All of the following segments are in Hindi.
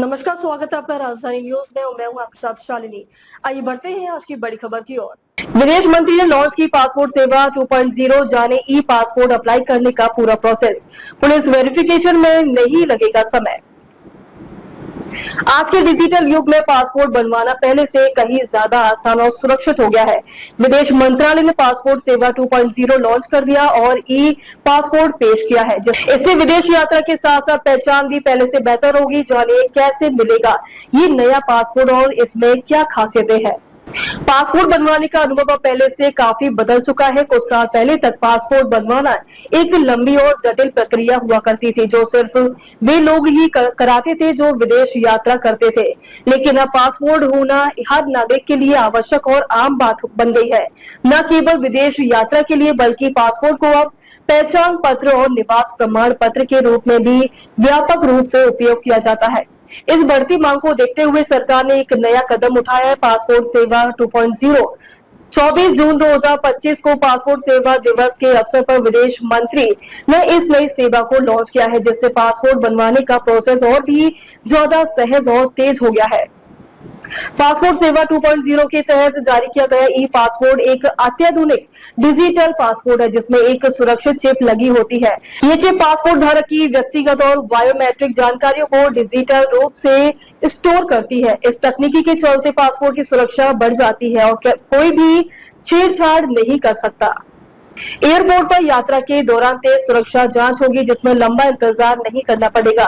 नमस्कार, स्वागत है आपका राजधानी न्यूज में और मैं हूं आपके साथ शालिनी। आइए बढ़ते हैं आज की बड़ी खबर की ओर। विदेश मंत्री ने लॉन्च की पासपोर्ट सेवा 2.0, जाने ई पासपोर्ट अप्लाई करने का पूरा प्रोसेस। पुलिस वेरिफिकेशन में नहीं लगेगा समय। आज के डिजिटल युग में पासपोर्ट बनवाना पहले से कहीं ज्यादा आसान और सुरक्षित हो गया है। विदेश मंत्रालय ने पासपोर्ट सेवा 2.0 लॉन्च कर दिया और ई पासपोर्ट पेश किया है। इससे विदेश यात्रा के साथ साथ पहचान भी पहले से बेहतर होगी। जानिए कैसे मिलेगा ये नया पासपोर्ट और इसमें क्या खासियतें हैं। पासपोर्ट बनवाने का अनुभव पहले से काफी बदल चुका है। कुछ साल पहले तक पासपोर्ट बनवाना एक लंबी और जटिल प्रक्रिया हुआ करती थी, जो सिर्फ वे लोग ही कराते थे जो विदेश यात्रा करते थे। लेकिन अब पासपोर्ट होना हर नागरिक के लिए आवश्यक और आम बात बन गई है। न केवल विदेश यात्रा के लिए बल्कि पासपोर्ट को अब पहचान पत्र और निवास प्रमाण पत्र के रूप में भी व्यापक रूप से उपयोग किया जाता है। इस बढ़ती मांग को देखते हुए सरकार ने एक नया कदम उठाया है। पासपोर्ट सेवा 2.0 24 जून 2025 को पासपोर्ट सेवा दिवस के अवसर पर विदेश मंत्री ने इस नई सेवा को लॉन्च किया है, जिससे पासपोर्ट बनवाने का प्रोसेस और भी ज्यादा सहज और तेज हो गया है। पासपोर्ट सेवा 2.0 के तहत जारी किया गया ई पासपोर्ट एक अत्याधुनिक डिजिटल पासपोर्ट है, जिसमें एक सुरक्षित चिप लगी होती है। ये चिप पासपोर्ट धारक की व्यक्तिगत और बायोमेट्रिक जानकारियों को डिजिटल रूप से स्टोर करती है। इस तकनीकी के चलते पासपोर्ट की सुरक्षा बढ़ जाती है और कोई भी छेड़छाड़ नहीं कर सकता। एयरपोर्ट पर यात्रा के दौरान तेज सुरक्षा जांच होगी, जिसमें लंबा इंतजार नहीं करना पड़ेगा।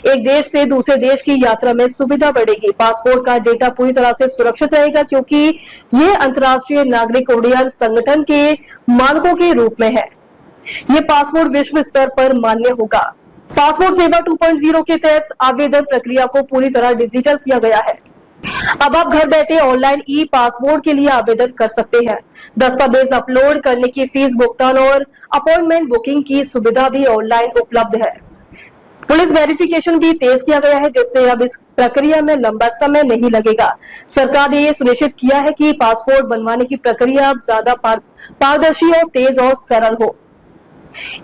एक देश से दूसरे देश की यात्रा में सुविधा बढ़ेगी। पासपोर्ट का डेटा पूरी तरह से सुरक्षित रहेगा, क्योंकि ये अंतर्राष्ट्रीय नागरिक उड्डयन संगठन के मानकों के रूप में है। ये पासपोर्ट विश्व स्तर पर मान्य होगा। पासपोर्ट सेवा 2.0 के तहत आवेदन प्रक्रिया को पूरी तरह डिजिटल किया गया है। अब आप घर बैठे ऑनलाइन ई पासपोर्ट के लिए आवेदन कर सकते हैं। दस्तावेज अपलोड करने की फीस भुगतान और अपॉइंटमेंट बुकिंग की सुविधा भी ऑनलाइन उपलब्ध है। पुलिस वेरिफिकेशन भी तेज किया गया है, जिससे अब इस प्रक्रिया में लंबा समय नहीं लगेगा। सरकार ने ये सुनिश्चित किया है कि पासपोर्ट बनवाने की प्रक्रिया अब ज्यादा पारदर्शी और तेज और सरल हो।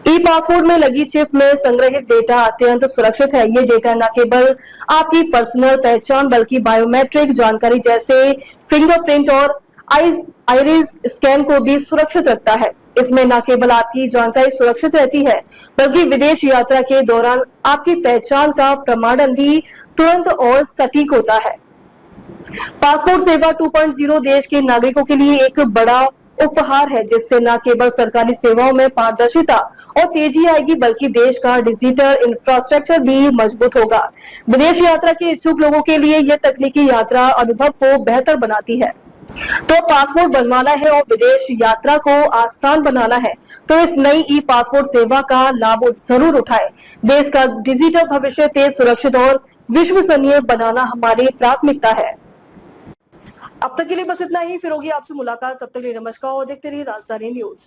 ई पासपोर्ट में लगी चिप में संग्रहित डेटा अत्यंत सुरक्षित है। ये डेटा न केवल आपकी पर्सनल पहचान बल्कि बायोमेट्रिक जानकारी जैसे फिंगरप्रिंट और आइरिस स्कैन को भी सुरक्षित रखता है। इसमें न केवल आपकी जानकारी सुरक्षित रहती है, बल्कि विदेश यात्रा के दौरान आपकी पहचान का प्रमाणन भी तुरंत और सटीक होता है। पासपोर्ट सेवा 2.0 देश के नागरिकों के लिए एक बड़ा उपहार है, जिससे न केवल सरकारी सेवाओं में पारदर्शिता और तेजी आएगी, बल्कि देश का डिजिटल इंफ्रास्ट्रक्चर भी मजबूत होगा। विदेश यात्रा के इच्छुक लोगों के लिए यह तकनीकी यात्रा अनुभव को बेहतर बनाती है। तो पासपोर्ट बनवाना है और विदेश यात्रा को आसान बनाना है तो इस नई ई पासपोर्ट सेवा का लाभ जरूर उठाएं। देश का डिजिटल भविष्य तेज, सुरक्षित और विश्वसनीय बनाना हमारी प्राथमिकता है। अब तक के लिए बस इतना ही। फिर होगी आपसे मुलाकात, तब तक के लिए नमस्कार और देखते रहिए राजधानी न्यूज।